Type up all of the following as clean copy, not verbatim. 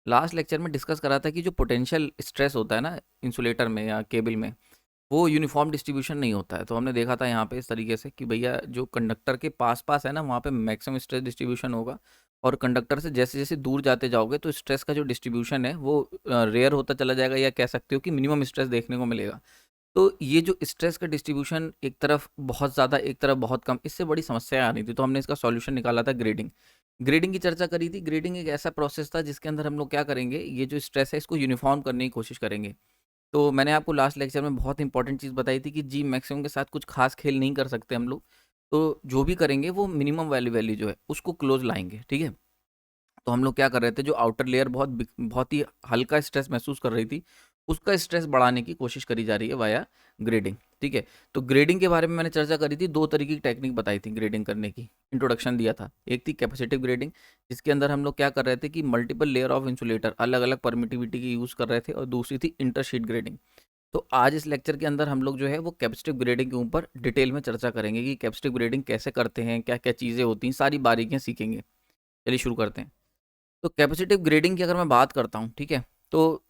Last lecture में discuss करा था कि जो पोटेंशियल स्ट्रेस होता है ना इंसुलेटर में या केबल में, वो यूनिफॉर्म डिस्ट्रीब्यूशन नहीं होता है। तो हमने देखा था यहाँ पे इस तरीके से कि भैया जो कंडक्टर के पास पास है ना, वहाँ पे मैक्सिमम स्ट्रेस डिस्ट्रीब्यूशन होगा, और कंडक्टर से जैसे जैसे दूर जाते जाओगे तो स्ट्रेस का जो डिस्ट्रीब्यूशन है वो रेयर होता चला जाएगा, या कह सकते हो कि मिनिमम स्ट्रेस देखने को मिलेगा। तो ये जो स्ट्रेस का डिस्ट्रीब्यूशन एक तरफ बहुत ज़्यादा एक तरफ बहुत कम, इससे बड़ी समस्याएं आ रही थी। तो हमने इसका सॉल्यूशन निकाला था ग्रेडिंग। ग्रेडिंग की चर्चा करी थी। ग्रेडिंग एक ऐसा प्रोसेस था जिसके अंदर हम लोग क्या करेंगे, ये जो स्ट्रेस है इसको यूनिफॉर्म करने की कोशिश करेंगे। तो मैंने आपको लास्ट लेक्चर में बहुत इंपॉर्टेंट चीज़ बताई थी कि जी मैक्सिमम के साथ कुछ खास खेल नहीं कर सकते हम लोग। तो जो भी करेंगे वो मिनिमम वैल्यू जो है उसको क्लोज लाएंगे, ठीक है। तो हम लोग क्या कर रहे थे, जो आउटर लेयर बहुत ही हल्का स्ट्रेस महसूस कर रही थी, उसका स्ट्रेस बढ़ाने की कोशिश करी जा रही है वाया ग्रेडिंग, ठीक है। तो ग्रेडिंग के बारे में मैंने चर्चा करी थी, दो तरीके की टेक्निक बताई थी ग्रेडिंग करने की, इंट्रोडक्शन दिया था। एक थी कैपेसिटिव ग्रेडिंग, जिसके अंदर हम लोग क्या कर रहे थे कि मल्टीपल लेयर ऑफ इंसुलेटर अलग अलग परमिटिविटी की यूज़ कर रहे थे, और दूसरी थी इंटरशीट ग्रेडिंग। तो आज इस लेक्चर के अंदर हम लोग जो है वो कैपेसिटिव ग्रेडिंग के ऊपर डिटेल में चर्चा करेंगे कि कैपेसिटिव ग्रेडिंग कैसे करते हैं, क्या क्या चीज़ें होती हैं, सारी बारीकियाँ सीखेंगे। चलिए शुरू करते हैं। तो कैपेसिटिव ग्रेडिंग की अगर मैं बात करता हूँ, ठीक है, तो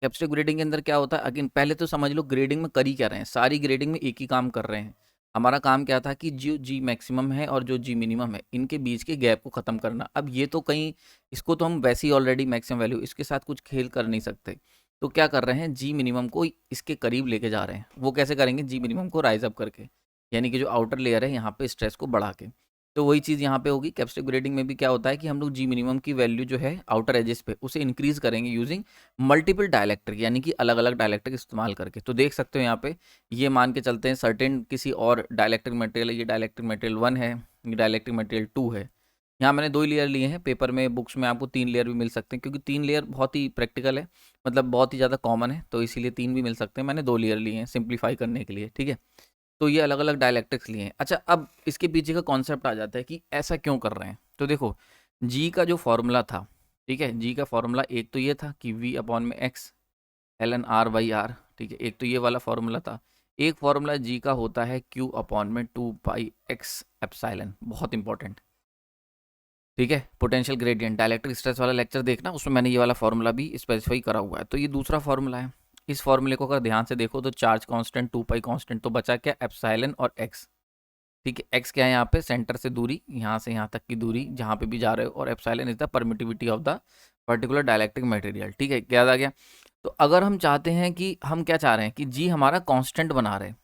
कैपेसिटिव ग्रेडिंग के अंदर क्या होता है, अगेन पहले तो समझ लो ग्रेडिंग में कर ही क्या रहे हैं। सारी ग्रेडिंग में एक ही काम कर रहे हैं। हमारा काम क्या था कि जो जी मैक्सिमम है और जो जी मिनिमम है, इनके बीच के गैप को ख़त्म करना। अब ये तो कहीं, इसको तो हम वैसे ही ऑलरेडी मैक्सिमम वैल्यू, इसके साथ कुछ खेल कर नहीं सकते। तो क्या कर रहे हैं, जी मिनिमम को इसके करीब लेके जा रहे हैं। वो कैसे करेंगे, जी मिनिमम को राइज अप करके, यानी कि जो आउटर लेयर है यहाँ पे स्ट्रेस को बढ़ा के। तो वही चीज़ यहाँ पे होगी। कैपेसिटिव ग्रेडिंग में भी क्या होता है कि हम लोग जी मिनिमम की वैल्यू जो है आउटर एजेस पे उसे इंक्रीज करेंगे यूजिंग मल्टीपल डायलैक्ट्रिक, यानी कि अलग अलग डायलैक्ट्रिक इस्तेमाल करके। तो देख सकते हो यहाँ पे, ये मान के चलते हैं सर्टेन किसी और डायलैक्ट्रिक मटेरियल है, ये डायलैक्ट्रिक मटेरियल 1 है, ये डायलैक्ट्रिक मटेरियल 2 है। यहाँ मैंने 2 लेयर लिए हैं, पेपर में बुक्स में आपको 3 लेयर भी मिल सकते हैं, क्योंकि 3 लेयर बहुत ही प्रैक्टिकल है, मतलब बहुत ही ज़्यादा कॉमन है, तो इसीलिए 3 भी मिल सकते हैं। मैंने 2 लेयर लिए हैं सिंप्लीफाई करने के लिए, ठीक है। तो ये अलग अलग डायलैक्ट्रिक्स लिए हैं। अच्छा, अब इसके पीछे का कॉन्सेप्ट आ जाता है कि ऐसा क्यों कर रहे हैं। तो देखो, जी का जो फॉर्मूला था, ठीक है, जी का फॉर्मूला एक तो ये था कि वी अपॉन में X L N R by are, ठीक है, एक तो ये वाला फॉर्मूला था। एक फॉर्मूला जी का होता है क्यू अपॉन में 2 पाई एक्स एप्साइलन, बहुत इंपॉर्टेंट, ठीक है। पोटेंशियल ग्रेडियंट डायलैक्ट्रिक स्ट्रेस वाला लेक्चर देखना, उसमें मैंने ये वाला फॉर्मूला भी स्पेसिफाई करा हुआ है। तो ये दूसरा फॉर्मूला है। इस फॉर्मूले को अगर ध्यान से देखो तो चार्ज कांस्टेंट 2 पाई कांस्टेंट, तो बचा क्या, एप्साइलन और एक्स, ठीक है। एक्स क्या है यहाँ पे, सेंटर से दूरी, यहाँ से यहाँ तक की दूरी जहाँ पे भी जा रहे हो, और epsilon is the permittivity of the particular dielectric material, ठीक है, क्या आ गया। तो अगर हम चाहते हैं कि, हम क्या चाह रहे हैं कि जी हमारा कांस्टेंट बना रहे हैं।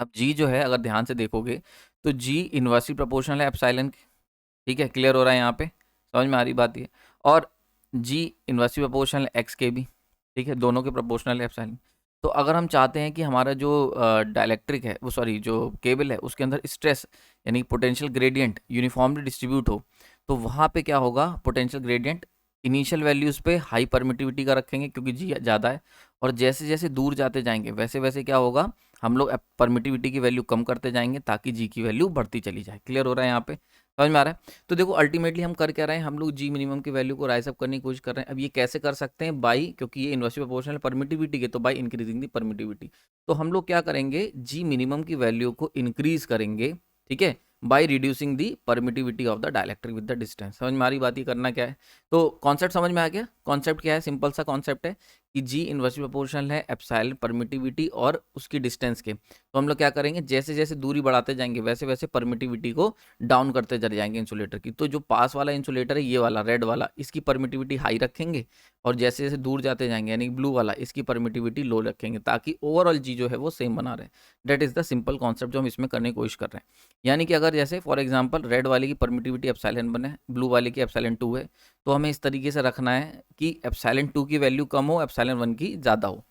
अब जी जो है अगर ध्यान से देखोगे तो जी इन्वर्सली प्रोपोर्शनल है एप्सिलॉन के, ठीक है, क्लियर हो रहा है यहाँ पे, समझ में आ रही बात ये। और जी इन्वर्सली प्रोपोर्शनल है एक्स के भी, ठीक है, दोनों के प्रोपोर्शनल है एप्सिलॉन। तो अगर हम चाहते हैं कि हमारा जो डायलैक्ट्रिक है, वो सॉरी जो केबल है उसके अंदर स्ट्रेस यानी पोटेंशियल ग्रेडियंट यूनिफॉर्मली डिस्ट्रीब्यूट हो, तो वहाँ पे क्या होगा, पोटेंशियल ग्रेडियंट इनिशियल वैल्यूज़ पे हाई परमिटिविटी का रखेंगे क्योंकि जी ज़्यादा है, और जैसे जैसे दूर जाते जाएंगे वैसे वैसे क्या होगा, हम लोग परमिटिविटी की वैल्यू कम करते जाएंगे ताकि जी की वैल्यू बढ़ती चली जाए। क्लियर हो रहा है यहाँ पे, समझ में आ रहा है। तो देखो अल्टीमेटली हम कर क्या रहे हैं, हम लोग जी मिनिमम की वैल्यू को राइज अप करने की कोशिश कर रहे हैं। अब ये कैसे कर सकते हैं, बाई, क्योंकि ये इन्वर्सली प्रोपोर्शनल परमिटिविटी के, तो बाई इंक्रीजिंग दी परमिटिविटी। तो हम लोग क्या करेंगे, जी मिनिमम की वैल्यू को इंक्रीज करेंगे, ठीक है, by reducing the permittivity of the dielectric with the distance. समझ में आ रही बात, ये करना क्या है। तो कॉन्सेप्ट समझ में आ गया। कॉन्सेप्ट क्या है, सिंपल सा कॉन्सेप्ट है कि जी इन्वर्सली प्रोपोर्शनल है एप्सिलॉन परमिटिविटी और उसकी डिस्टेंस के। तो हम लोग क्या करेंगे, जैसे जैसे दूरी बढ़ाते जाएंगे वैसे वैसे परमिटिविटी को डाउन करते चले जाएंगे इंसुलेटर की। तो जो पास वाला इंसुलेटर है, ये वाला रेड वाला, इसकी परमिटिविटी हाई रखेंगे, और जैसे जैसे दूर जाते जाएंगे यानी ब्लू वाला, इसकी परमिटिविटी लो रखेंगे, ताकि ओवरऑल जी जो है वो सेम बना रहे। That is the simple concept जो हम इसमें करने की कोशिश कर रहे हैं। यानी कि अगर जैसे फॉर एग्जाम्पल रेड वाले की परमिटिविटी एप्सिलॉन बने, ब्लू वाले की एप्सिलॉन 2 है, तो हमें इस तरीके से रखना है कि एप्सिलॉन 2 की वैल्यू कम हो, एप्सिलॉन 1 की ज़्यादा हो,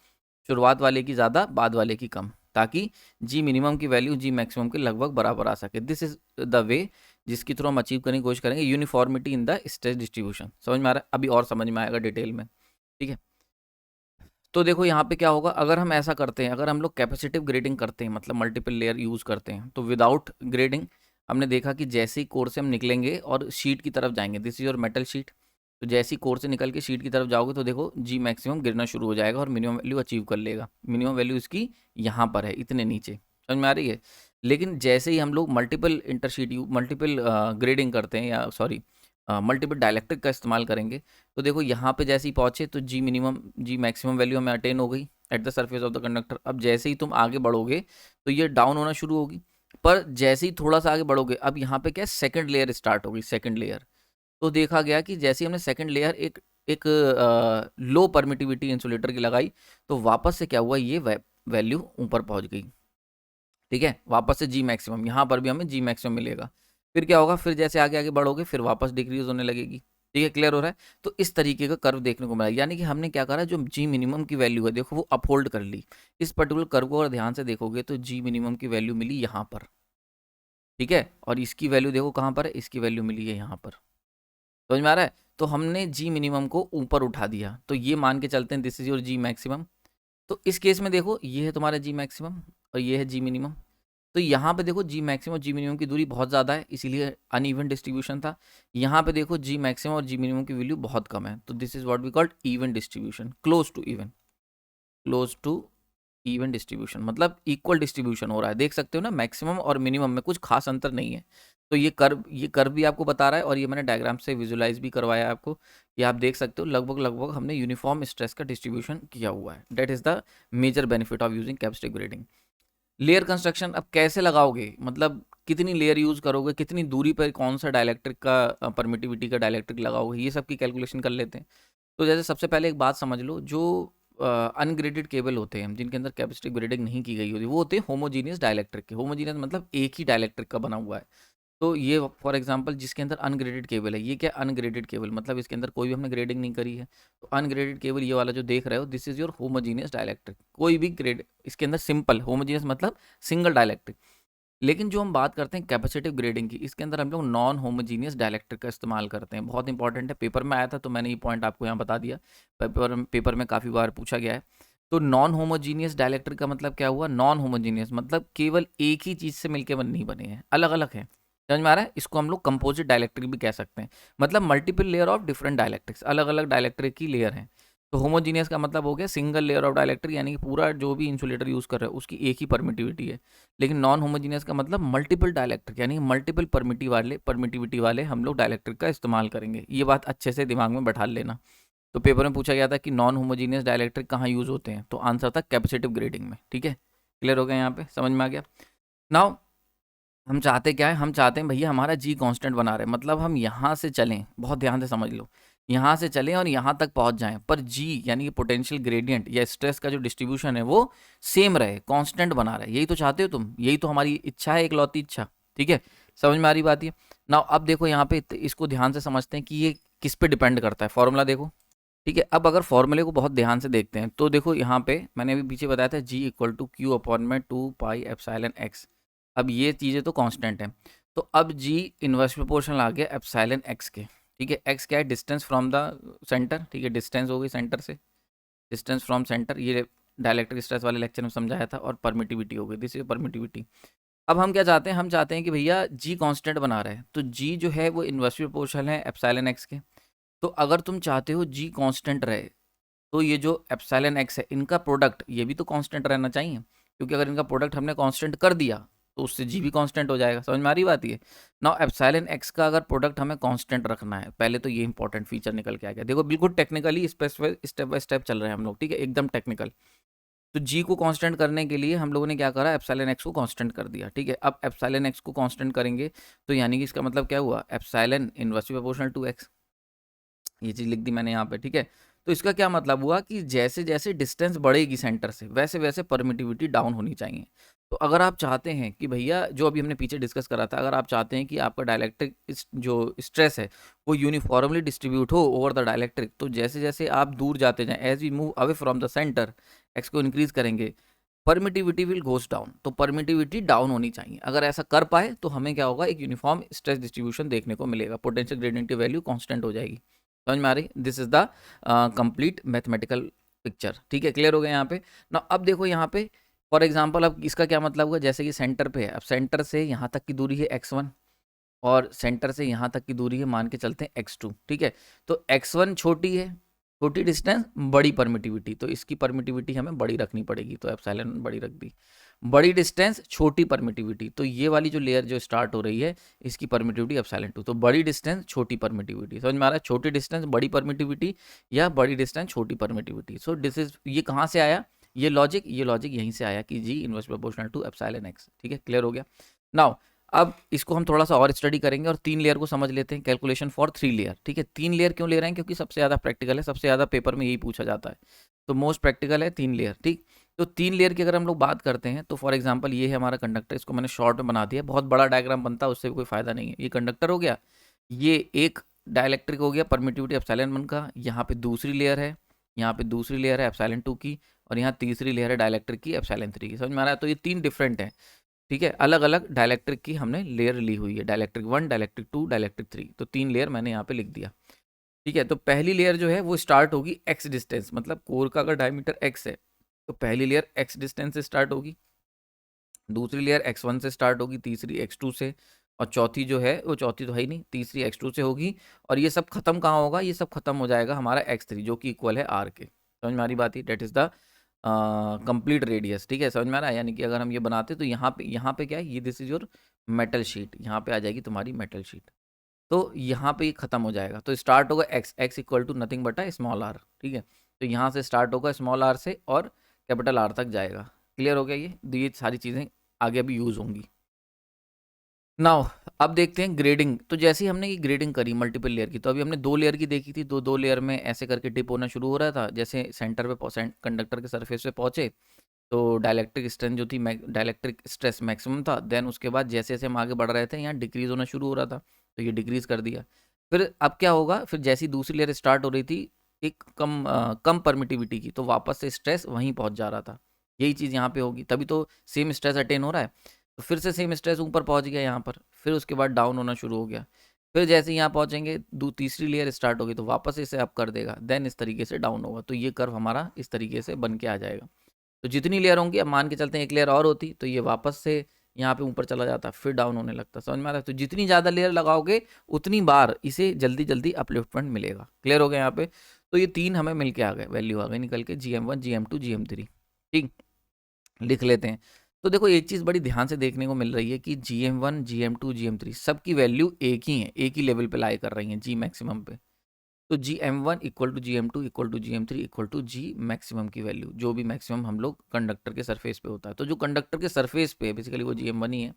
शुरुआत वाले की ज़्यादा बाद वाले की कम, ताकि जी मिनिमम की वैल्यू जी मैक्सिमम के लगभग बराबर आ सके। दिस इज द वे जिसके थ्रू हम अचीव करने की कोशिश करेंगे uniformity in the stress distribution. समझ में आ रहा है, अभी और समझ में आएगा डिटेल में, ठीक है। तो देखो यहाँ पे क्या होगा, अगर हम ऐसा करते हैं, अगर हम लोग कैपेसिटिव ग्रेडिंग करते हैं, मतलब मल्टीपल लेयर यूज़ करते हैं, तो विदाउट ग्रेडिंग हमने देखा कि जैसे ही कोर से हम निकलेंगे और शीट की तरफ जाएंगे, this is your metal sheet, तो जैसे ही कोर से निकल के शीट की तरफ जाओगे तो देखो जी मैक्सिमम गिरना शुरू हो जाएगा और मिनिमम वैल्यू अचीव कर लेगा। मिनिमम वैल्यू इसकी यहाँ पर है, इतने नीचे, समझ में आ रही है। लेकिन जैसे ही हम लोग मल्टीपल इंटरशीट मल्टीपल ग्रेडिंग करते हैं, या सॉरी मल्टीपल डायलैक्ट्रिक का इस्तेमाल करेंगे तो देखो यहाँ पे जैसे ही पहुँचे तो जी मिनिमम जी मैक्सिमम वैल्यू हमें अटेन हो गई at the surface of the conductor. अब जैसे ही तुम आगे बढ़ोगे तो ये डाउन होना शुरू होगी, पर जैसे ही थोड़ा सा आगे बढ़ोगे अब यहाँ पे क्या सेकंड लेयर स्टार्ट होगी, सेकंड लेयर। तो देखा गया कि जैसे ही हमने सेकंड लेयर एक एक लो परमिटिविटी इंसुलेटर की लगाई तो वापस से क्या हुआ, ये वैल्यू ऊपर पहुंच गई। ठीक है, वापस से जी मैक्सिमम, यहाँ पर भी हमें जी मैक्सिमम मिलेगा। फिर क्या होगा, फिर जैसे आगे आगे बढ़ोगे फिर वापस डिक्रीज होने लगेगी। ठीक है, क्लियर हो रहा है। तो इस तरीके का कर्व देखने को मिला, यानी कि हमने क्या करा, जो जी मिनिमम की वैल्यू है देखो वो अपहोल्ड कर ली। इस पर्टिकुलर कर्व को अगर ध्यान से देखोगे तो जी मिनिमम की वैल्यू मिली यहाँ पर। ठीक है, और इसकी वैल्यू देखो कहाँ पर है, इसकी वैल्यू मिली है यहाँ पर। समझ में आ रहा है। तो हमने जी मिनिमम को ऊपर उठा दिया, तो ये मान के चलते हैं this is your G maximum. तो इस केस में देखो ये है तुम्हारा जी मैक्सिमम और ये है जी मिनिमम। तो यहाँ पे देखो जी मैक्सिमम और जी मिनिमम की दूरी बहुत ज़्यादा है, इसीलिए अनइवन डिस्ट्रीब्यूशन था। यहाँ पे देखो जी मैक्सिमम और जी मिनिमम की वैल्यू बहुत कम है, तो this is what we called even distribution, close to even, close to even distribution, मतलब इक्वल डिस्ट्रीब्यूशन हो रहा है। देख सकते हो ना, मैक्सिमम और मिनिमम में कुछ खास अंतर नहीं है। तो ये कर्व भी आपको बता रहा है, और ये मैंने डायग्राम से विजुलाइज भी करवाया है आपको, ये आप देख सकते हो लगभग लगभग हमने यूनिफॉर्म स्ट्रेस का डिस्ट्रीब्यूशन किया हुआ है। That is the major benefit of using capacitive grading. Layer construction अब कैसे लगाओगे, मतलब कितनी लेयर यूज करोगे, कितनी दूरी पर कौन सा डायलैक्ट्रिक का परमिटिविटी का डायलैक्ट्रिक लगाओगे, ये सब की कैलकुलेशन कर लेते हैं। तो जैसे सबसे पहले एक बात समझ लो, जो अनग्रेडेड केबल होते हैं जिनके अंदर कैपेसिटिव ग्रेडिंग नहीं की गई होती, वो होते हैं होमोजीनियस डायलैक्ट्रिक के। होमोजीनियस मतलब एक ही डायलैक्ट्रिक का बना हुआ है। तो ये फॉर एग्जांपल जिसके अंदर अनग्रेडेड केबल है, ये क्या अनग्रेडेड केबल मतलब इसके अंदर कोई भी हमने ग्रेडिंग नहीं करी है। तो अनग्रेडेड केबल ये वाला जो देख रहे हो, this is your homogeneous dielectric. कोई भी ग्रेड इसके अंदर सिंपल, होमोजीनियस मतलब सिंगल डायलैक्ट्रिक। लेकिन जो हम बात करते हैं कैपेसिटिव ग्रेडिंग की, इसके अंदर हम लोग नॉन होमोजीनियस डायलैक्ट्रिक का इस्तेमाल करते हैं। बहुत इंपॉर्टेंट है, पेपर में आया था तो मैंने ये पॉइंट आपको यहाँ बता दिया। पेपर में काफ़ी बार पूछा गया है। तो नॉन होमोजीनियस डायलैक्ट्रिक का मतलब क्या हुआ, नॉन होमोजीनियस मतलब केवल एक ही चीज़ से मिलकर नहीं बने हैं, अलग अलग है। समझ में आ रहा है। इसको हम लोग कंपोजिट डायलैक्ट्रिक भी कह सकते हैं, मतलब multiple layer of different dielectrics, अलग अलग डायलैक्ट्रिक की लेयर हैं। तो होमोजीनियस का मतलब हो गया सिंगल लेयर ऑफ डायलैक्ट्रिक, यानी कि पूरा जो भी इंसुलेटर यूज़ कर रहा है उसकी एक ही परमिटिविटी है। लेकिन नॉन होमोजीनियस का मतलब मल्टीपल डायलैक्ट्रिक, यानी मल्टीपल परमिटिविटी वाले हम लोग डायलैक्ट्रिक का इस्तेमाल करेंगे। ये बात अच्छे से दिमाग में बैठा लेना। तो पेपर में पूछा गया था कि नॉन होमोजीनियस डायलैक्ट्रिक कहाँ यूज़ होते हैं, तो आंसर था कैपेसिटिव ग्रेडिंग में। ठीक है, क्लियर हो गया, यहाँ पे समझ में आ गया। नाउ हम चाहते क्या है, हम चाहते हैं भैया हमारा जी कांस्टेंट बना रहे, मतलब हम यहाँ से चलें, बहुत ध्यान से समझ लो, यहाँ से चलें और यहाँ तक पहुँच जाएं, पर जी यानी कि पोटेंशियल ग्रेडियंट या स्ट्रेस का जो डिस्ट्रीब्यूशन है वो सेम रहे, कांस्टेंट बना रहे। यही तो चाहते हो तुम, यही तो हमारी इच्छा है, एकलौती इच्छा। ठीक है, समझ में आ रही बात ये। ना अब देखो यहाँ पे इसको ध्यान से समझते हैं कि ये किस पे डिपेंड करता है, फॉर्मूला देखो। ठीक है, अब अगर फॉर्मूले को बहुत ध्यान से देखते हैं तो देखो यहाँ पे मैंने अभी पीछे बताया था जी इक्वल टू क्यू अपॉन में 2πε/x। अब ये चीज़ें तो कांस्टेंट हैं, तो अब जी इनवर्स प्रोपोर्शनल आ गया ε/x के। ठीक है, x क्या है, डिस्टेंस फ्रॉम द सेंटर। ठीक है, डिस्टेंस हो गई सेंटर से, डिस्टेंस फ्रॉम सेंटर, ये डायलैक्ट्रिक स्ट्रेस वाले लेक्चर में समझाया था। और परमिटिविटी हो गई, दिस इज परमिटिविटी। अब हम क्या चाहते हैं, हम चाहते हैं कि भैया जी कांस्टेंट बना रहे हैं, तो जी जो है वो इनवर्स प्रोपोर्शनल है ε/x के। तो अगर तुम चाहते हो जी कांस्टेंट रहे, तो ये जो ε/x है इनका प्रोडक्ट ये भी तो कांस्टेंट रहना चाहिए, क्योंकि अगर इनका प्रोडक्ट हमने कांस्टेंट कर दिया तो उससे जी भी कांस्टेंट हो जाएगा। समझ में आ रही बात ये। नाउ ε/x का अगर प्रोडक्ट हमें कांस्टेंट रखना है, पहले तो ये इंपॉर्टेंट फीचर निकल के आ गया। देखो बिल्कुल टेक्निकली स्टेप बाय स्टेप चल रहे हैं हम लोग, ठीक है, एकदम टेक्निकल। तो जी को कांस्टेंट करने के लिए हम लोगों ने क्या करा, ε/x को कांस्टेंट कर दिया। ठीक है, अब ε/x को कांस्टेंट करेंगे तो यानी कि इसका मतलब क्या हुआ, epsilon inversely proportional to x। ये चीज़ लिख दी मैंने यहाँ पे। ठीक है, तो इसका क्या मतलब हुआ कि जैसे जैसे डिस्टेंस बढ़ेगी सेंटर से, वैसे वैसे परमिटिविटी डाउन होनी चाहिए। तो अगर आप चाहते हैं कि भैया, जो अभी हमने पीछे डिस्कस करा था, अगर आप चाहते हैं कि आपका डायलैक्ट्रिक जो स्ट्रेस है वो यूनिफॉर्मली डिस्ट्रीब्यूट हो ओवर द डायलैक्ट्रिक, तो जैसे जैसे आप दूर जाते जाएं, as we move away from the center, X को इंक्रीज करेंगे, परमिटिविटी विल गोज डाउन। तो परमिटिविटी डाउन होनी चाहिए। अगर ऐसा कर पाए तो हमें क्या होगा, एक यूनिफॉर्म स्ट्रेस डिस्ट्रीब्यूशन देखने को मिलेगा, पोटेंशियल ग्रेडियंट की वैल्यू कांस्टेंट हो जाएगी। समझ में आ रही, this is the complete mathematical picture. ठीक है, क्लियर हो गया यहाँ पे ना। अब देखो यहाँ पे फॉर एग्जांपल, अब इसका क्या मतलब हुआ, जैसे कि सेंटर पे है, अब सेंटर से यहाँ तक की दूरी है x1 और सेंटर से यहाँ तक की दूरी है, मान के चलते हैं x2। ठीक है, तो x1 छोटी है, छोटी डिस्टेंस बड़ी परमिटिविटी, तो इसकी परमिटिविटी हमें बड़ी रखनी पड़ेगी, तो एप्सिलॉन बड़ी रख दी। बड़ी डिस्टेंस छोटी परमिटिविटी, तो ये वाली जो लेयर जो स्टार्ट हो रही है इसकी परमिटिविटी एप्सिलॉन 2, तो बड़ी डिस्टेंस छोटी परमिटिविटी, समझ में आ रहा है, छोटी डिस्टेंस बड़ी परमिटिविटी या बड़ी डिस्टेंस छोटी परमिटिविटी। सो दिस इज, ये कहाँ से आया ये लॉजिक यहीं से आया कि G inverse proportional to epsilon X. ठीक है, क्लियर हो गया। नाउ अब इसको हम थोड़ा सा और स्टडी करेंगे और 3 लेयर को समझ लेते हैं, कैलकुलेशन फॉर 3 लेयर। ठीक है, 3 लेयर क्यों ले रहे हैं, क्योंकि सबसे ज़्यादा प्रैक्टिकल है, सबसे ज़्यादा पेपर में यही पूछा जाता है, तो मोस्ट प्रैक्टिकल है 3 लेयर। ठीक, तो 3 लेयर की अगर हम लोग बात करते हैं तो फॉर एग्जांपल ये है हमारा कंडक्टर, इसको मैंने शॉर्ट में बना दिया, बहुत बड़ा डायग्राम बनता है उससे भी कोई फायदा नहीं है। ये कंडक्टर हो गया, ये एक डाइलेक्ट्रिक हो गया परमिटिविटी एप्सिलॉन 1 का, यहाँ पे दूसरी लेयर है, यहाँ पे दूसरी लेयर है एप्सिलॉन 2 की, और यहाँ तीसरी लेयर है डाइलेक्ट्रिक की एप्सिलॉन 3 की। समझ में आ रहा है, तो ये 3 डिफरेंट है। ठीक है, अलग अलग डाइलेक्ट्रिक की हमने लेयर ली हुई है, डाइलेक्ट्रिक 1, डाइलेक्ट्रिक 2, डाइलेक्ट्रिक 3, तो 3 लेयर मैंने यहाँ पे लिख दिया। ठीक है, तो पहली लेयर जो है वो स्टार्ट होगी एक्स डिस्टेंस, मतलब कोर का अगर डायमीटर एक्स है तो पहली लेयर एक्स डिस्टेंस से स्टार्ट होगी, दूसरी लेयर x1 से स्टार्ट होगी, तीसरी x2 से, और चौथी जो है वो, चौथी तो है ही नहीं, तीसरी x2 से होगी, और ये सब खत्म कहाँ होगा, ये सब खत्म हो जाएगा हमारा x3 जो कि इक्वल है r के। समझ में आ रही बात ही, that is the complete radius. ठीक है, समझ में आ रहा है, यानी कि अगर हम ये बनाते तो यहाँ पे क्या है, ये this is your metal sheet, यहाँ पे आ जाएगी तुम्हारी मेटल शीट, तो यहाँ पे ये खत्म हो जाएगा, तो स्टार्ट होगा x इक्वल टू नथिंग बटा स्मॉल r। ठीक है, तो यहाँ से स्टार्ट होगा स्मॉल r से और कैपिटल R तक जाएगा। क्लियर हो गया ये सारी चीज़ें आगे अभी यूज़ होंगी। नाउ अब देखते हैं ग्रेडिंग, तो जैसे ही हमने ये ग्रेडिंग करी मल्टीपल लेयर की, तो अभी हमने 2 लेयर की देखी थी, दो लेयर में ऐसे करके डिप होना शुरू हो रहा था, जैसे सेंटर पे कंडक्टर के सरफेस पे पहुंचे तो डाइलेक्ट्रिक स्ट्रेंथ जो थी, डाइलेक्ट्रिक स्ट्रेस मैक्सिमम था, देन उसके बाद जैसे जैसे हम आगे बढ़ रहे थे यहाँ डिक्रीज होना शुरू हो रहा था, तो ये डिक्रीज कर दिया। फिर अब क्या होगा, फिर जैसी दूसरी लेयर स्टार्ट हो रही थी एक कम परमिटिविटी की, तो वापस से स्ट्रेस वहीं पहुंच जा रहा था, यही चीज़ यहाँ पे होगी, तभी तो सेम स्ट्रेस अटेन हो रहा है, तो फिर से सेम स्ट्रेस ऊपर पहुंच गया यहाँ पर, फिर उसके बाद डाउन होना शुरू हो गया, फिर जैसे यहाँ पहुंचेंगे तीसरी लेयर स्टार्ट होगी तो वापस इसे अप कर देगा, देन इस तरीके से डाउन होगा, तो ये कर्व हमारा इस तरीके से बन के आ जाएगा। तो जितनी लेयर होंगी, अब मान के चलते हैं एक लेयर और होती तो ये वापस से यहाँ पे ऊपर चला जाता, फिर डाउन होने लगता। समझ में आ रहा है, तो जितनी ज़्यादा लेयर लगाओगे उतनी बार इसे जल्दी जल्दी अपलिफ्टमेंट मिलेगा। क्लियर हो गया यहाँ पे, तो ये 3 हमें मिल के आ गए, वैल्यू आ गई निकल के, GM1 GM2 GM3। ठीक, लिख लेते हैं। तो देखो एक चीज़ बड़ी ध्यान से देखने को मिल रही है कि GM1 GM2 GM3 सबकी वैल्यू एक ही है, एक ही लेवल पे लाई कर रही हैं, जी मैक्सिमम पे। तो GM1 equal to GM2 equal to GM3 equal to G maximum की वैल्यू, जो भी मैक्सिमम हम लोग कंडक्टर के सरफेस पे होता है, तो जो कंडक्टर के सरफेस पे बेसिकली वो GM1 ही है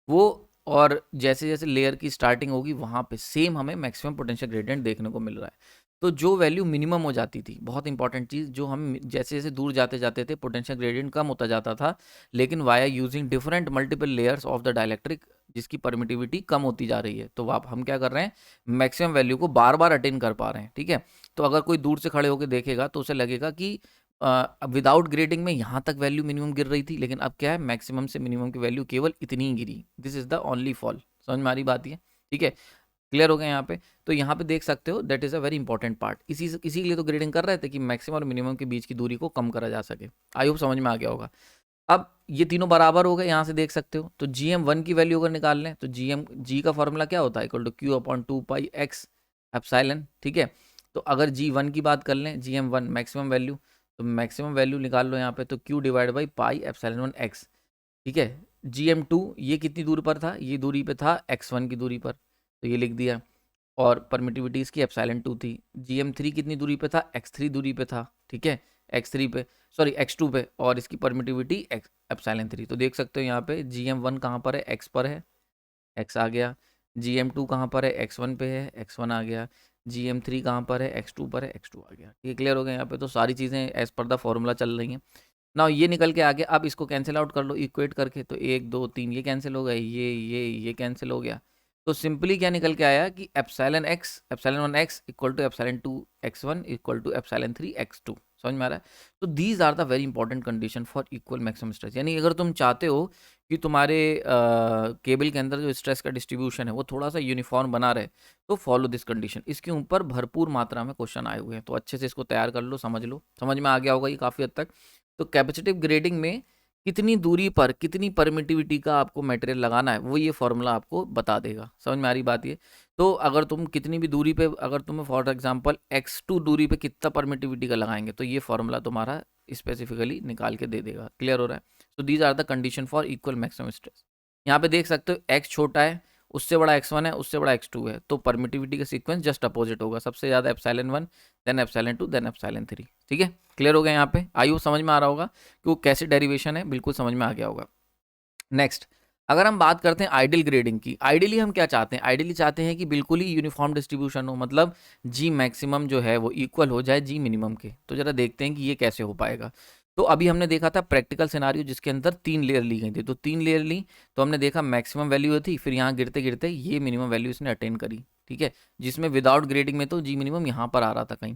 वो, और जैसे जैसे लेयर की स्टार्टिंग होगी वहाँ पे सेम हमें मैक्सिमम पोटेंशियल ग्रेडियंट देखने को मिल रहा है। तो जो वैल्यू मिनिमम हो जाती थी, बहुत इंपॉर्टेंट चीज़, जो हम जैसे जैसे दूर जाते जाते थे पोटेंशियल ग्रेडियंट कम होता जाता था, लेकिन via using different multiple layers of the dielectric जिसकी परमिटिविटी कम होती जा रही है, तो आप हम क्या कर रहे हैं, मैक्सिमम वैल्यू को बार बार अटेन कर पा रहे हैं। ठीक है, तो अगर कोई दूर से खड़े होकर देखेगा तो उसे लगेगा कि विदाउट ग्रेडिंग में यहाँ तक वैल्यू मिनिमम गिर रही थी, लेकिन अब क्या है, मैक्सिमम से मिनिमम की वैल्यू केवल इतनी ही गिरी, this is the only fall. समझ में आ रही बात है, ठीक है, क्लियर हो गया यहाँ पे। तो यहाँ पे देख सकते हो that is a very important part, इसी के लिए तो ग्रेडिंग कर रहे थे कि मैक्सिमम और मिनिमम के बीच की दूरी को कम करा जा सके। आई होप समझ में आ गया होगा। अब ये तीनों बराबर हो गए, यहाँ से देख सकते हो, तो GM1 की वैल्यू अगर निकाल लें तो जी का फॉर्मूला क्या होता है, इक्वल टू Q/2πx एप्सिलॉन। ठीक है, तो अगर G1 की बात कर लें, GM1 मैक्सिमम वैल्यू, तो मैक्सिमम वैल्यू निकाल लो यहाँ पे, तो Q divide by pi epsilon 1 x। ठीक है, GM2 ये कितनी दूरी पर था, ये दूरी पे था x1 की दूरी पर, तो ये लिख दिया, और परमिटिविटी इसकी एप्सिलॉन 2 थी। GM3 कितनी दूरी पे था, x3 दूरी पे था। ठीक है, x2 पे, और इसकी परमिटिविटी एप्सिलॉन 3। तो देख सकते हो यहाँ पे GM1 कहाँ पर है, x पर है, x आ गया। GM2 कहाँ पर है, x1 पे है, x1 आ गया। GM3 कहाँ पर है, x2 पर है, x2 आ गया। ठीक है, क्लियर हो गया यहाँ पे, तो सारी चीज़ें एज पर द फॉर्मूला चल रही हैं ना। ये निकल के आ गया, अब इसको कैंसिल आउट कर लो इक्वेट करके, तो 1 2 3 ये कैंसिल हो गए, ये कैंसिल हो गया, तो सिंपली क्या निकल के आया कि epsilon 1 x equal to epsilon 2 x1 equal to epsilon 3 x2। समझ में आ रहा है, तो these are the very important condition for equal maximum stress. यानी अगर तुम चाहते हो कि तुम्हारे केबल के अंदर जो स्ट्रेस का डिस्ट्रीब्यूशन है वो थोड़ा सा यूनिफॉर्म बना रहे, तो फॉलो दिस कंडीशन। इसके ऊपर भरपूर मात्रा में क्वेश्चन आए हुए हैं, तो अच्छे से इसको तैयार कर लो, समझ में आ गया होगा ये काफ़ी हद तक। तो कैपेसिटिव ग्रेडिंग में कितनी दूरी पर कितनी परमिटिविटी का आपको मटेरियल लगाना है वो ये फॉर्मूला आपको बता देगा। समझ में आ रही बात ये? तो अगर तुम कितनी भी दूरी पे, अगर तुम्हें फॉर एग्जांपल x2 दूरी पे कितना परमिटिविटी का लगाएंगे तो ये फॉर्मूला तुम्हारा स्पेसिफिकली निकाल के दे देगा। क्लियर हो रहा है? So these are the condition for equal maximum stress. यहाँ पे देख सकते हो x छोटा है, उससे बड़ा x1 है, उससे बड़ा x2 है, तो परमिटिविटी का सीक्वेंस जस्ट अपोजिट होगा। सबसे ज़्यादा epsilon 1, then epsilon 2, then epsilon 3। ठीक है, क्लियर हो गया? यहाँ पे आई होप समझ में आ रहा होगा कि वो कैसे डेरिवेशन है, बिल्कुल समझ में आ गया होगा। नेक्स्ट, अगर हम बात करते हैं आइडियल ग्रेडिंग की, आइडियली हम क्या चाहते हैं? आइडियली चाहते हैं कि बिल्कुल ही यूनिफॉर्म डिस्ट्रीब्यूशन हो, मतलब जी मैक्सिमम जो है वो इक्वल हो जाए जी मिनिमम के। तो जरा देखते हैं कि ये कैसे हो पाएगा। तो अभी हमने देखा था प्रैक्टिकल सिनारियो जिसके अंदर 3 लेयर ली गई थी, तो 3 लेयर ली तो हमने देखा मैक्सिमम वैल्यू थी, फिर यहाँ गिरते गिरते ये मिनिमम वैल्यू इसने अटेन करी। ठीक है, जिसमें विदाउट ग्रेडिंग में तो जी मिनिमम यहाँ पर आ रहा था कहीं,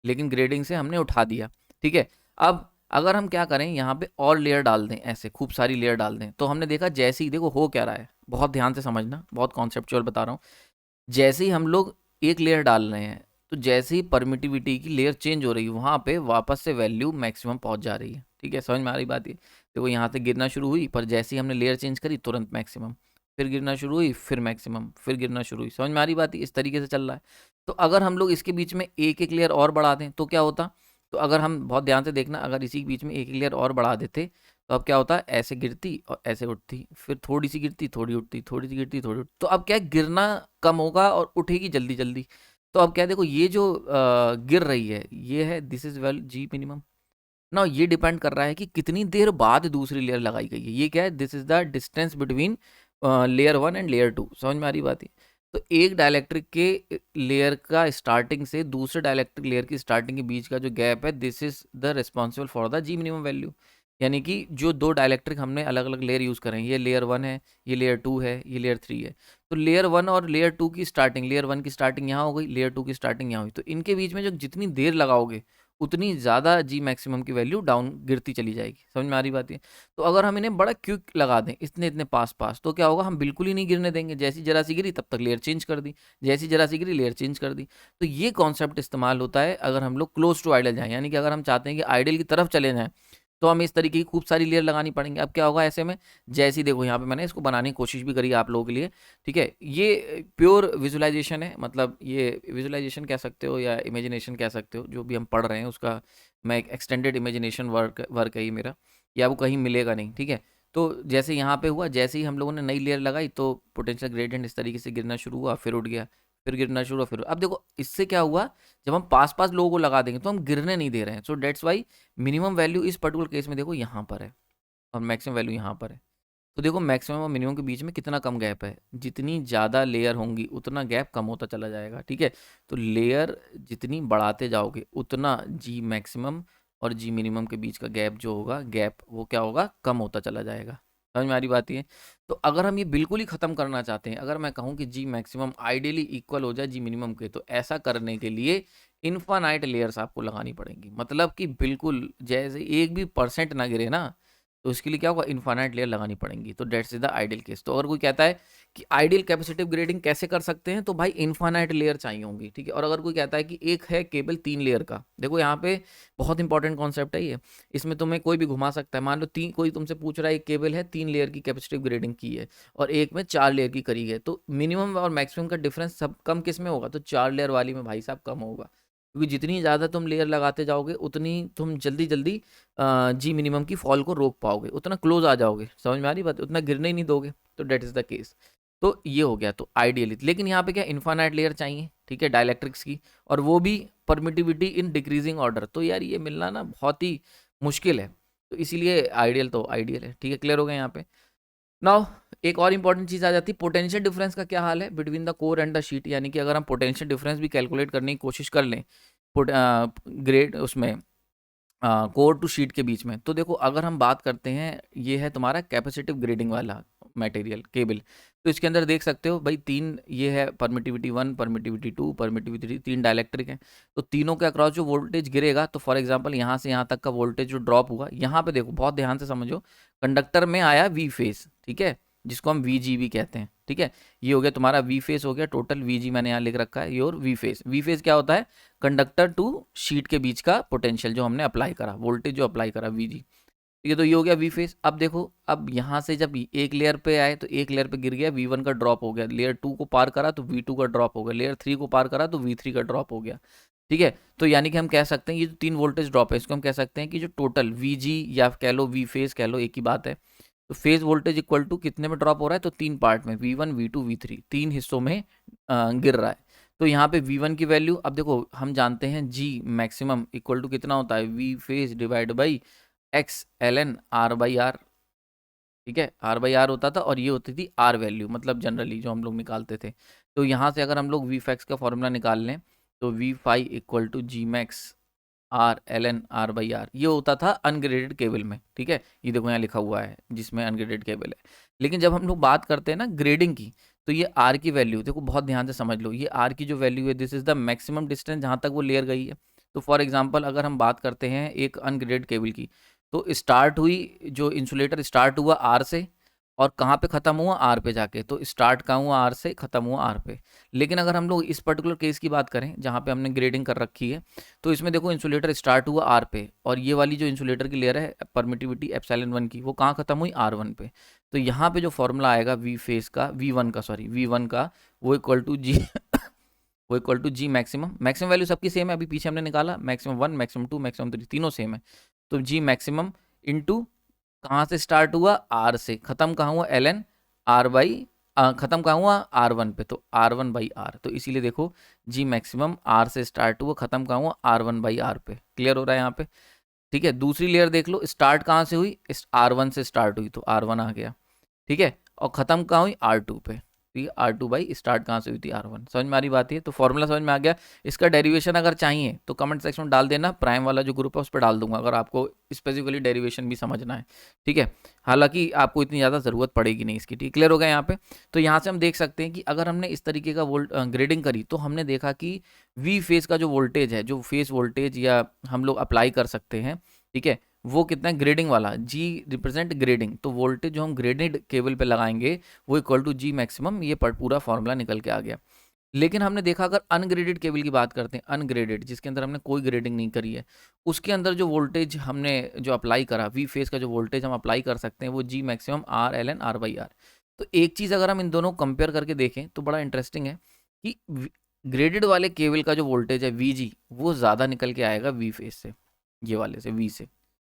लेकिन ग्रेडिंग से हमने उठा दिया। ठीक है, अब अगर हम क्या करें, यहाँ पे और लेयर डाल दें, ऐसे खूब सारी लेयर डाल दें, तो हमने देखा जैसे ही, देखो हो क्या रहा है, बहुत ध्यान से समझना, बहुत कॉन्सेप्चुअल बता रहा हूँ। जैसे ही हम लोग एक लेयर डाल रहे हैं, तो जैसे ही परमिटिविटी की लेयर चेंज हो रही है, वहाँ पे वापस से वैल्यू मैक्सिमम पहुँच जा रही है। ठीक है, समझ में आ रही बात? ये देखो यहाँ से गिरना शुरू हुई, पर जैसे ही हमने लेयर चेंज करी तुरंत मैक्सिमम, फिर गिरना शुरू हुई, फिर मैक्सिमम, फिर गिरना शुरू हुई। समझ में आ रही बात? इस तरीके से चल रहा है। तो अगर हम लोग इसके बीच में एक एक लेयर और बढ़ा दें तो क्या होता? तो अगर हम बहुत ध्यान से देखना, अगर इसी के बीच में एक एक लेयर और बढ़ा देते तो अब क्या होता है, ऐसे गिरती और ऐसे उठती, फिर थोड़ी सी गिरती, थोड़ी उठती, थोड़ी सी गिरती, थोड़ी उठती, तो अब क्या है, गिरना कम होगा और उठेगी जल्दी जल्दी। तो अब क्या है, देखो ये जो गिर रही है ये है, this is well G minimum. ना ये डिपेंड कर रहा है कि कितनी देर बाद दूसरी लेयर लगाई गई है। ये क्या है, this is the distance between layer 1 and layer 2। समझ में आ रही बात है? तो एक डायलैक्ट्रिक के लेयर का स्टार्टिंग से दूसरे डायलैक्ट्रिक लेयर की स्टार्टिंग के बीच का जो गैप है, this is the responsible for the G minimum value. यानी कि जो दो डायलैक्ट्रिक हमने अलग अलग लेयर यूज़ करें, ये लेयर 1 है, ये लेयर 2 है, ये लेयर 3 है, तो लेयर 1 और लेयर 2 की स्टार्टिंग, लेयर 1 की स्टार्टिंग यहाँ हो गई, लेयर 2 की स्टार्टिंग यहाँ हुई, तो इनके बीच में जो जितनी देर लगाओगे उतनी ज़्यादा जी मैक्सिमम की वैल्यू डाउन गिरती चली जाएगी। समझ में आ रही बात है? तो अगर हम इन्हें बड़ा क्विक लगा दें, इतने इतने पास पास, तो क्या होगा, हम बिल्कुल ही नहीं गिरने देंगे। जैसी जरा सी गिरी तब तक लेयर चेंज कर दी, जैसी जरा सी गिरी लेयर चेंज कर दी। तो ये कॉन्सेप्ट इस्तेमाल होता है अगर हम लोग क्लोज टू आइडियल जाएँ, यानी कि अगर हम चाहते हैं कि आइडियल की तरफ चले जाएँ तो हमें इस तरीके की खूब सारी लेयर लगानी पड़ेंगी। अब क्या होगा ऐसे में, जैसी देखो यहाँ पे मैंने इसको बनाने की कोशिश भी करी आप लोगों के लिए। ठीक है, ये प्योर विजुअलाइजेशन है, मतलब ये विजुअलाइजेशन कह सकते हो या इमेजिनेशन कह सकते हो, जो भी हम पढ़ रहे हैं उसका मैं एक एक्सटेंडेड इमेजिनेशन वर्क है ये मेरा, ये आपको कहीं मिलेगा नहीं। ठीक है, तो जैसे यहाँ पे हुआ, जैसे ही हम लोगों ने नई लेयर लगाई तो पोटेंशियल ग्रेडियंट इस तरीके से गिरना शुरू हुआ, फिर उठ गया, फिर गिरना शुरू हुआ, फिर अब देखो इससे क्या हुआ, जब हम पास पास लोगों को लगा देंगे तो हम गिरने नहीं दे रहे हैं। So that's why minimum value इस पर्टिकुलर केस में देखो यहाँ पर है और मैक्सिमम वैल्यू यहाँ पर है। तो देखो मैक्सिमम और मिनिमम के बीच में कितना कम गैप है, जितनी ज़्यादा लेयर होंगी उतना गैप कम होता चला जाएगा। ठीक है, तो लेयर जितनी बढ़ाते जाओगे उतना जी मैक्सिमम और जी मिनिमम के बीच का गैप जो होगा, गैप वो क्या होगा, कम होता चला जाएगा। समझ में आ रही बात ये? तो अगर हम ये बिल्कुल ही ख़त्म करना चाहते हैं, अगर मैं कहूँ कि जी मैक्सिमम आइडियली इक्वल हो जाए जी मिनिमम के, तो ऐसा करने के लिए इन्फानाइट लेयर्स आपको लगानी पड़ेंगी। मतलब कि बिल्कुल जैसे एक भी परसेंट ना गिरे ना, तो इसके लिए क्या होगा, इन्फानाइट लेयर लगानी पड़ेंगी। तो that's is the ideal case. तो अगर कोई कहता है कि आइडियल कैपेसिटिव ग्रेडिंग कैसे कर सकते हैं, तो भाई इन्फानाइट लेयर चाहिए होंगी। ठीक है, और अगर कोई कहता है कि एक है केबल 3 लेयर का, देखो यहाँ पे बहुत इंपॉर्टेंट कॉन्सेप्ट है ये, इसमें तुम्हें कोई भी घुमा सकता है। मान लो तीन, कोई तुमसे पूछ रहा है एक केबल है 3 लेयर की कैपेसिटिव ग्रेडिंग की है और एक में 4 लेयर की करी है, तो मिनिमम और मैक्सिमम का डिफरेंस सब कम किस में होगा, तो 4 लेयर वाली में भाई साहब कम होगा, क्योंकि जितनी ज़्यादा तुम लेयर लगाते जाओगे उतनी तुम जल्दी जल्दी जी मिनिमम की फॉल को रोक पाओगे, उतना क्लोज आ जाओगे। समझ में आ रही बात? उतना गिरने ही नहीं दोगे। तो डेट इज द केस। तो ये हो गया तो आइडियली, लेकिन यहाँ पे क्या इन्फानाइट लेयर चाहिए। ठीक है, डायलैक्ट्रिक्स की, और वो भी परमिटिविटी इन डिक्रीजिंग ऑर्डर। तो यार ये मिलना ना बहुत ही मुश्किल है, तो इसीलिए आइडियल तो आइडियल है। ठीक है, क्लियर हो गया यहाँ पे? नाउ एक और इंपॉर्टेंट चीज़ आ जाती है, पोटेंशियल डिफरेंस का क्या हाल है between the core and the sheet. यानी कि अगर हम पोटेंशियल डिफरेंस भी कैलकुलेट करने की कोशिश कर लें ग्रेड उसमें कोर टू शीट के बीच में, तो देखो अगर हम बात करते हैं, ये है तुम्हारा कैपेसिटिव ग्रेडिंग वाला मटेरियल केबल, तो इसके अंदर देख सकते हो भाई तीन, ये है परमिटिविटी 1, परमिटिविटी 2, परमिटिविटी 3, तीन डायलैक्ट्रिक हैं। तो तीनों के अक्रॉस जो वोल्टेज गिरेगा, तो फॉर एग्जांपल यहाँ से यहाँ तक का वोल्टेज जो ड्रॉप हुआ, यहाँ पे देखो बहुत ध्यान से समझो, कंडक्टर में आया वी फेस। ठीक है, जिसको हम वी जी भी कहते हैं। ठीक है, ये हो गया तुम्हारा वी फेस हो गया, टोटल वी जी मैंने यहाँ लिख रखा है your V phase. V phase क्या होता है, कंडक्टर टू शीट के बीच का पोटेंशियल जो हमने अप्लाई करा, वोल्टेज जो अप्लाई करा वी जी। ठीक है, तो ये हो गया वी फेस। अब देखो, अब यहाँ से जब एक लेयर पे आए तो एक लेयर पे गिर गया, V1 का ड्रॉप हो गया, लेयर 2 को पार करा तो V2 का ड्रॉप हो गया, लेयर 3 को पार करा तो V3 का ड्रॉप हो गया। ठीक है, तो यानी कि हम कह सकते हैं ये जो 3 वोल्टेज ड्रॉप है इसको हम कह सकते हैं कि जो टोटल VG या कह लो V फेस कह लो, एक ही बात है। तो फेज वोल्टेज इक्वल टू कितने में ड्रॉप हो रहा है, तो 3 पार्ट में, V1 V2 V3, 3 हिस्सों में गिर रहा है। तो यहाँ पे V1 की वैल्यू, अब देखो हम जानते हैं G मैक्सिमम इक्वल टू कितना होता है, V phase divide by x L N R by are. ठीक है, आर बाई आर होता था और ये होती थी आर वैल्यू, मतलब जनरली जो हम लोग निकालते थे। तो यहाँ से अगर हम लोग वी फैक्स का फॉर्मूला निकाल लें तो V phi equal to G max r L N R by r, ये होता था अनग्रेडेड केबल में। ठीक है, ये देखो यहाँ लिखा हुआ है जिसमें अनग्रेडेड केबल है। लेकिन जब हम लोग बात करते हैं ना ग्रेडिंग की, तो ये आर की वैल्यू देखो बहुत ध्यान से समझ लो, ये आर की जो वैल्यू है this is the maximum distance जहाँ तक वो लेयर गई है। तो फॉर एग्जाम्पल अगर हम बात करते हैं एक अनग्रेडेड केबल की, तो स्टार्ट हुई, जो इंसुलेटर स्टार्ट हुआ आर से और कहाँ पे ख़त्म हुआ, आर पे जाके, तो स्टार्ट कहाँ हुआ, आर से, ख़त्म हुआ आर पे। लेकिन अगर हम लोग इस पर्टिकुलर केस की बात करें जहाँ पे हमने ग्रेडिंग कर रखी है, तो इसमें देखो इंसुलेटर स्टार्ट हुआ आर पे और ये वाली जो इंसुलेटर की लेयर है परमिटिविटी एप्सिलॉन 1 की, वो कहाँ ख़त्म हुई, R1 पे। तो यहाँ पे जो फॉर्मूला आएगा वी फेस का, V1 का, सॉरी V1 का, वो इक्वल टू जी वो equal to G maximum, maximum value सबकी सेम है, अभी पीछे हमने निकाला, मैक्सिमम 1 मैक्सिमम 2 मैक्सिमम 3 तीनों सेम है। तो जी मैक्सिमम इंटू कहाँ से स्टार्ट हुआ, आर से, खत्म कहाँ हुआ, एल एन आर बाई, खत्म कहाँ हुआ, R1 पे, तो R1 बाई आर। तो इसीलिए देखो जी मैक्सिमम आर से स्टार्ट हुआ, खत्म कहाँ हुआ, R1 बाई आर पे। क्लियर हो रहा है यहाँ पे। ठीक है, दूसरी लेयर देख लो, स्टार्ट कहाँ से हुई, R1 से स्टार्ट हुई तो R1 आ गया। ठीक है, और खत्म कहाँ हुई, R2 पे। ठीक है, R2 बाई स्टार्ट कहाँ से हुई थी, R1। समझ में आ रही बात है, तो फॉर्मूला समझ में आ गया। इसका डेरिवेशन अगर चाहिए तो कमेंट सेक्शन में डाल देना, प्राइम वाला जो ग्रुप है उस पर डाल दूंगा अगर आपको स्पेसिफिकली डेरिवेशन भी समझना है। ठीक है, हालांकि आपको इतनी ज़्यादा ज़रूरत पड़ेगी नहीं इसकी। ठीक, क्लियर हो गया यहाँ पे। तो यहाँ से हम देख सकते हैं कि अगर हमने इस तरीके का ग्रेडिंग करी तो हमने देखा कि वी फेस का जो वोल्टेज है, जो फेस वोल्टेज या हम लोग अप्लाई कर सकते हैं, ठीक है, वो कितना है, ग्रेडिंग वाला, जी रिप्रेजेंट ग्रेडिंग, तो वोल्टेज जो हम ग्रेडेड केबल पे लगाएंगे वो इक्वल टू जी मैक्सिमम, ये पूरा फॉर्मूला निकल के आ गया। लेकिन हमने देखा अगर अनग्रेडेड केबल की बात करते हैं, अनग्रेडेड जिसके अंदर हमने कोई ग्रेडिंग नहीं करी है, उसके अंदर जो वोल्टेज हमने जो अप्लाई करा, वी फेस का जो वोल्टेज हम अप्लाई कर सकते हैं वो जी maximum R L N R by R. तो एक चीज़ अगर हम इन दोनों कंपेयर करके देखें तो बड़ा इंटरेस्टिंग है कि ग्रेडेड वाले केबल का जो वोल्टेज है वी जी, वो ज़्यादा निकल के आएगा वी फेस से, ये वाले से, वी से,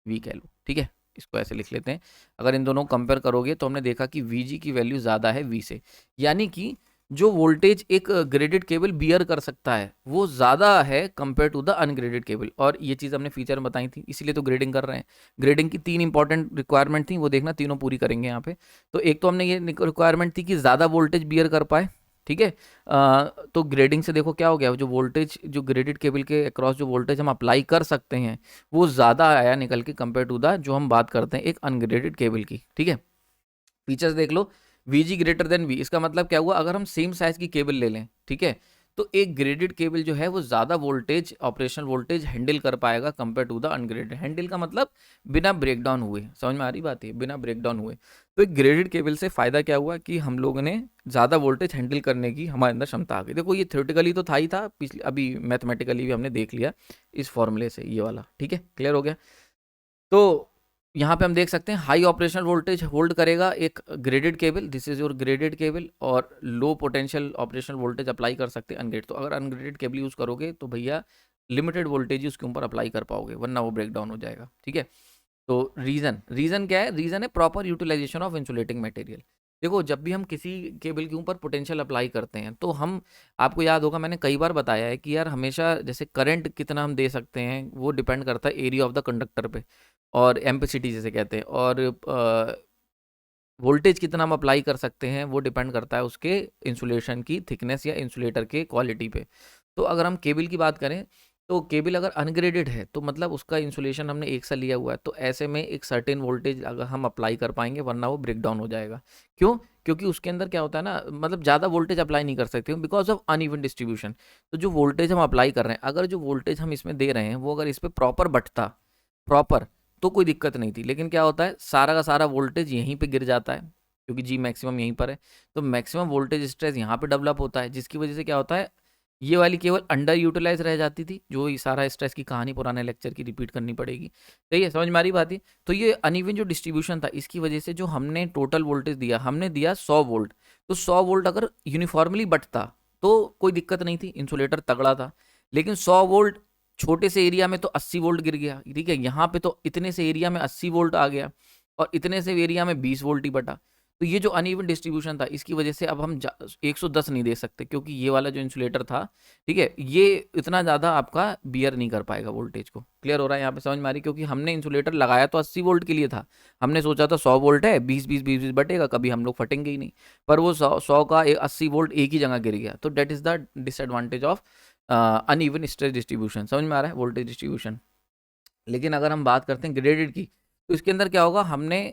वी कह लो। ठीक है, इसको ऐसे लिख लेते हैं। अगर इन दोनों कंपेयर करोगे तो हमने देखा कि वी की वैल्यू ज़्यादा है वी से, यानी कि जो वोल्टेज एक ग्रेडेड केबल बियर कर सकता है वो ज़्यादा है compare to the ungraded cable. और ये चीज़ हमने फीचर में बताई थी, इसीलिए तो ग्रेडिंग कर रहे हैं। ग्रेडिंग की 3 इंपॉर्टेंट रिक्वायरमेंट थी, वो देखना तीनों पूरी करेंगे यहाँ पे। तो एक तो हमने ये रिक्वायरमेंट थी कि ज़्यादा वोल्टेज बियर कर पाए। ठीक है, तो ग्रेडिंग से देखो क्या हो गया, जो वोल्टेज जो ग्रेडेड केबल के अक्रॉस जो वोल्टेज हम अप्लाई कर सकते हैं वो ज़्यादा आया निकल के कंपेयर टू द जो हम बात करते हैं एक अनग्रेडेड केबल की। ठीक है, फीचर्स देख लो, VG ग्रेटर देन V, इसका मतलब क्या हुआ, अगर हम सेम साइज की केबल ले लें, ठीक है, तो एक ग्रेडेड केबल जो है वो ज़्यादा वोल्टेज, ऑपरेशनल वोल्टेज हैंडल कर पाएगा compare to the ungraded. Handle का मतलब बिना ब्रेकडाउन हुए, समझ में आ रही बात है, बिना ब्रेकडाउन हुए। तो एक ग्रेडेड केबल से फ़ायदा क्या हुआ कि हम लोगों ने ज़्यादा वोल्टेज हैंडल करने की हमारे अंदर क्षमता आ गई। देखो ये थ्योरेटिकली तो था ही था, पिछले अभी मैथमेटिकली भी हमने देख लिया इस फॉर्मूले से, ये वाला। ठीक है, क्लियर हो गया। तो यहाँ पे हम देख सकते हैं हाई ऑपरेशनल वोल्टेज होल्ड करेगा एक graded cable, this is your graded cable, और low potential operational voltage apply कर सकते हैं अनग्रेड। तो अगर अनग्रेडेड केबल यूज़ करोगे तो भैया लिमिटेड वोल्टेज ही उसके ऊपर अप्लाई कर पाओगे, वरना वो ब्रेक डाउन हो जाएगा। ठीक है, तो रीज़न क्या है, रीज़न है proper utilisation of insulating material. देखो जब भी हम किसी केबल के ऊपर पोटेंशियल अप्लाई करते हैं तो हम, आपको याद होगा मैंने कई बार बताया है कि यार हमेशा जैसे करंट कितना हम दे सकते हैं वो डिपेंड करता है एरिया ऑफ द कंडक्टर पे, और एम्पिसिटी जिसे कहते हैं, और वोल्टेज कितना हम अप्लाई कर सकते हैं वो डिपेंड करता है उसके इंसुलेशन की थिकनेस या इंसुलेटर के क्वालिटी पे। तो अगर हम केबल की बात करें तो केबल अगर अनग्रेडेड है तो मतलब उसका इंसुलेशन हमने एक सा लिया हुआ है, तो ऐसे में एक सर्टेन वोल्टेज अगर हम अप्लाई कर पाएंगे, वरना वो ब्रेक डाउन हो जाएगा। क्यों? क्योंकि उसके अंदर क्या होता है ना, मतलब ज़्यादा वोल्टेज अप्लाई नहीं कर सकते बिकॉज ऑफ अनइवन डिस्ट्रीब्यूशन। तो जो वोल्टेज हम अप्लाई कर रहे हैं, अगर जो वोल्टेज हम इसमें दे रहे हैं वो अगर इस पर प्रॉपर बटता, प्रॉपर, तो कोई दिक्कत नहीं थी। लेकिन क्या होता है, सारा का सारा वोल्टेज यहीं पे गिर जाता है क्योंकि जी मैक्सिमम यहीं पर है, तो मैक्सिमम वोल्टेज स्ट्रेस यहाँ पे डेवलप होता है, जिसकी वजह से क्या होता है, ये वाली केवल अंडर यूटिलाइज रह जाती थी, जो ये सारा स्ट्रेस की कहानी पुराने लेक्चर की रिपीट करनी पड़ेगी। सही है, समझ में आ रही बात है। तो ये अनइवन जो डिस्ट्रीब्यूशन था, इसकी वजह से जो हमने टोटल वोल्टेज दिया, हमने दिया 100 वोल्ट। तो 100 वोल्ट अगर यूनिफॉर्मली बटता तो कोई दिक्कत नहीं थी, इंसुलेटर तगड़ा था। लेकिन 100 वोल्ट छोटे से एरिया में तो 80 वोल्ट गिर गया, ठीक है। यहाँ पे तो इतने से एरिया में 80 वोल्ट आ गया और इतने से एरिया में 20 वोल्ट ही बटा। तो ये जो अनइवन डिस्ट्रीब्यूशन था, इसकी वजह से अब हम 110 नहीं दे सकते, क्योंकि ये वाला जो इंसुलेटर था, ठीक है, ये इतना ज़्यादा आपका बियर नहीं कर पाएगा वोल्टेज को। क्लियर हो रहा है यहाँ पे, समझ में आ रही। क्योंकि हमने इंसुलेटर लगाया तो 80 वोल्ट के लिए था, हमने सोचा था 100 वोल्ट है, 20 बटेगा, कभी हम लोग फटेंगे ही नहीं। पर वो 100 का 80 वोल्ट एक ही जगह गिर गया। तो that is the disadvantage of uneven stress distribution. समझ में आ रहा है, वोल्टेज डिस्ट्रीब्यूशन। लेकिन अगर हम बात करते हैं ग्रेडेड की, तो इसके अंदर क्या होगा, हमने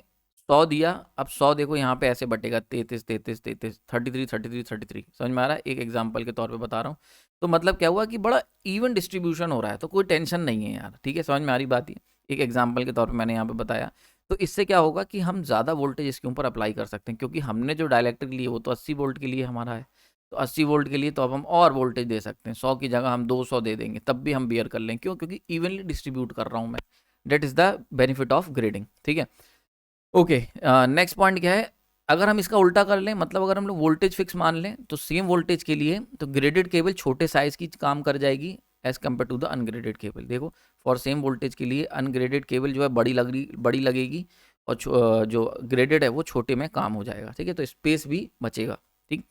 100 दिया, अब 100 देखो यहाँ पे ऐसे बटेगा 33 33 33 33 33 33। समझ में आ रहा है, एक एग्जांपल के तौर पे बता रहा हूँ। तो मतलब क्या हुआ कि बड़ा इवन डिस्ट्रीब्यूशन हो रहा है, तो कोई टेंशन नहीं है यार, ठीक है। समझ में आ रही बात, ये एक एग्जाम्पल के तौर पर मैंने यहाँ पे बताया। तो इससे क्या होगा कि हम ज़्यादा वोल्टेज इसके ऊपर अप्लाई कर सकते हैं, क्योंकि हमने जो डायलैक्ट्रिक लिए वो तो 80 वोल्ट के लिए हमारा है। तो 80 वोल्ट के लिए तो अब हम और वोल्टेज दे सकते हैं, 100 की जगह हम 200 दे देंगे, तब भी हम बियर कर लेंगे। क्यों? क्योंकि इवनली डिस्ट्रीब्यूट कर रहा हूँ मैं। That is the benefit of grading, ठीक है। ओके, नेक्स्ट पॉइंट क्या है, अगर हम इसका उल्टा कर लें, मतलब अगर हम लोग वोल्टेज फिक्स मान लें, तो सेम वोल्टेज के लिए तो ग्रेडेड केबल छोटे साइज की काम कर जाएगी as compare to the ungraded cable. देखो, फॉर सेम वोल्टेज के लिए अनग्रेडेड केबल जो है बड़ी लगेगी, और जो ग्रेडेड है वो छोटे में काम हो जाएगा, ठीक है। तो स्पेस भी बचेगा, ठीक।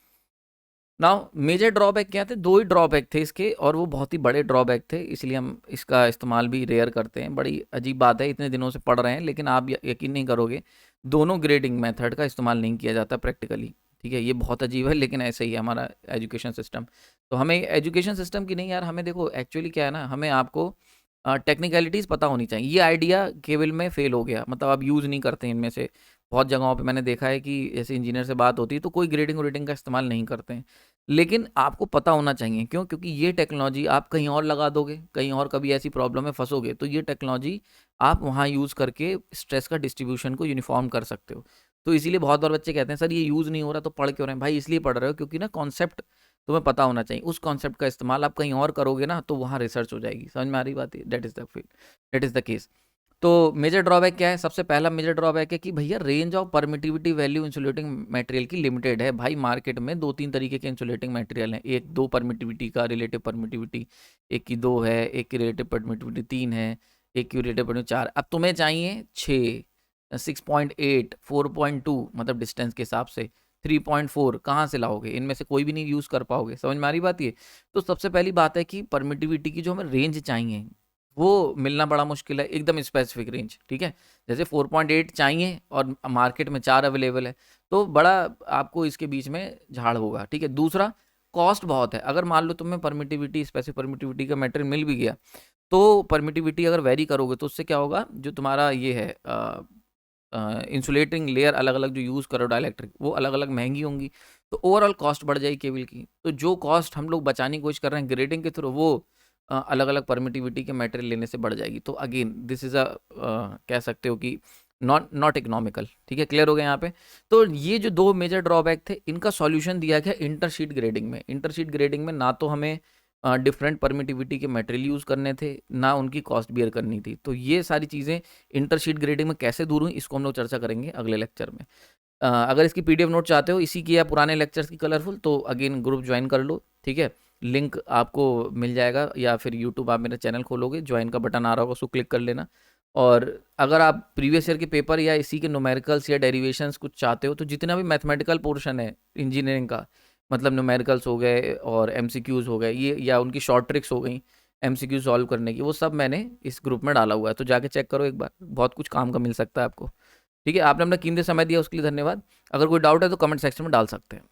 नाउ मेजर ड्रॉबैक क्या थे, दो ही ड्रॉबैक थे इसके, और वो बहुत ही बड़े ड्रॉबैक थे, इसलिए हम इसका इस्तेमाल भी रेयर करते हैं। बड़ी अजीब बात है, इतने दिनों से पढ़ रहे हैं, लेकिन आप यकीन नहीं करोगे, दोनों ग्रेडिंग मेथड का इस्तेमाल नहीं किया जाता प्रैक्टिकली, ठीक है। ये बहुत अजीब है, लेकिन ऐसे ही है हमारा एजुकेशन सिस्टम। तो हमें एजुकेशन सिस्टम की नहीं यार, हमें देखो एक्चुअली क्या है ना, हमें आपको टेक्निकलिटीज़ पता होनी चाहिए। ये आइडिया केबल में फेल हो गया, मतलब आप यूज़ नहीं करते इनमें से। बहुत जगहों पे मैंने देखा है कि जैसे इंजीनियर से बात होती है तो कोई ग्रेडिंग व्रेडिंग का इस्तेमाल नहीं करते हैं, लेकिन आपको पता होना चाहिए। क्यों? क्योंकि ये टेक्नोलॉजी आप कहीं और लगा दोगे, कहीं और कभी ऐसी प्रॉब्लम में फंसोगे, तो ये टेक्नोलॉजी आप वहाँ यूज़ करके स्ट्रेस का डिस्ट्रीब्यूशन को यूनिफॉर्म कर सकते हो। तो इसीलिए बहुत बार बच्चे कहते हैं सर ये यूज़ नहीं हो रहा, तो पढ़ क्यों रहे हैं? भाई इसलिए पढ़ रहे हो क्योंकि ना कॉन्सेप्ट तुम्हें पता होना चाहिए। उस कॉन्सेप्ट का इस्तेमाल आप कहीं और करोगे ना, तो वहाँ रिसर्च हो जाएगी। समझ में आ रही बात है? That is the case. तो मेजर ड्रॉबैक क्या है? सबसे पहला मेजर ड्रॉबैक है कि भैया range of permittivity value insulating material की लिमिटेड है। भाई मार्केट में 2-3 तरीके के इंसुलेटिंग मटेरियल हैं। एक 2 परमिटिविटी का रिलेटिव परमिटिविटी, एक की 2 है, एक की रिलेटिव परमिटिविटी 3 है, एक की रिलेटिव परमिटिविटी 4। अब तुम्हें चाहिए 6, 6.8, 4.2, मतलब डिस्टेंस के हिसाब से 3.4 कहाँ से लाओगे? इनमें से कोई भी नहीं यूज़ कर पाओगे। समझ में आ रही बात ये? तो सबसे पहली बात है कि परमिटिविटी की जो हमें रेंज चाहिए, वो मिलना बड़ा मुश्किल है, एकदम स्पेसिफिक रेंज, ठीक है। जैसे 4.8 चाहिए और मार्केट में 4 अवेलेबल है, तो बड़ा आपको इसके बीच में झाड़ होगा, ठीक है। दूसरा, कॉस्ट बहुत है। अगर मान लो तुम्हें परमिटिविटी, स्पेसिफिक परमिटिविटी का मटेरियल मिल भी गया, तो परमिटिविटी अगर वेरी करोगे तो उससे क्या होगा, जो तुम्हारा ये है इंसुलेटिंग लेयर अलग अलग जो यूज़ करो डाइलेक्ट्रिक, वो अलग अलग महंगी होंगी, तो ओवरऑल कॉस्ट बढ़ जाएगी केबल की। तो जो कॉस्ट हम लोग बचाने की कोशिश कर रहे हैं ग्रेडिंग के थ्रू, वो अलग अलग परमिटिविटी के मटेरियल लेने से बढ़ जाएगी। तो अगेन दिस इज़ कह सकते हो कि नॉट इकोनॉमिकल, ठीक है। क्लियर हो गया यहाँ पे? तो ये जो दो मेजर ड्रॉबैक थे, इनका सॉल्यूशन दिया गया इंटरशीट ग्रेडिंग में। इंटरशीट ग्रेडिंग में ना तो हमें डिफरेंट परमिटिविटी के मटेरियल यूज़ करने थे, ना उनकी कॉस्ट बियर करनी थी। तो ये सारी चीज़ें इंटरशीट ग्रेडिंग में कैसे दूर हुई, इसको हम लोग चर्चा करेंगे अगले लेक्चर में। अगर इसकी पीडीएफ नोट चाहते हो इसी की या पुराने लेक्चर्स की कलरफुल, तो अगेन ग्रुप ज्वाइन कर लो, ठीक है। लिंक आपको मिल जाएगा, या फिर यूट्यूब आप मेरा चैनल खोलोगे, ज्वाइन का बटन आ रहा होगा, उसको क्लिक कर लेना। और अगर आप प्रीवियस ईयर के पेपर या इसी के न्यूमेरिकल्स या डेरिवेशंस कुछ चाहते हो, तो जितना भी मैथमेटिकल पोर्शन है इंजीनियरिंग का, मतलब न्यूमेरिकल्स हो गए और एमसीक्यूज़ हो गए, ये या उनकी शॉर्ट ट्रिक्स हो गई एमसीक्यू सॉल्व करने की, वो सब मैंने इस ग्रुप में डाला हुआ है। तो जाके चेक करो एक बार, बहुत कुछ काम का मिल सकता है आपको, ठीक है। आपने अपना कीमती समय दिया, उसके लिए धन्यवाद। अगर कोई डाउट है तो कमेंट सेक्शन में डाल सकते हैं।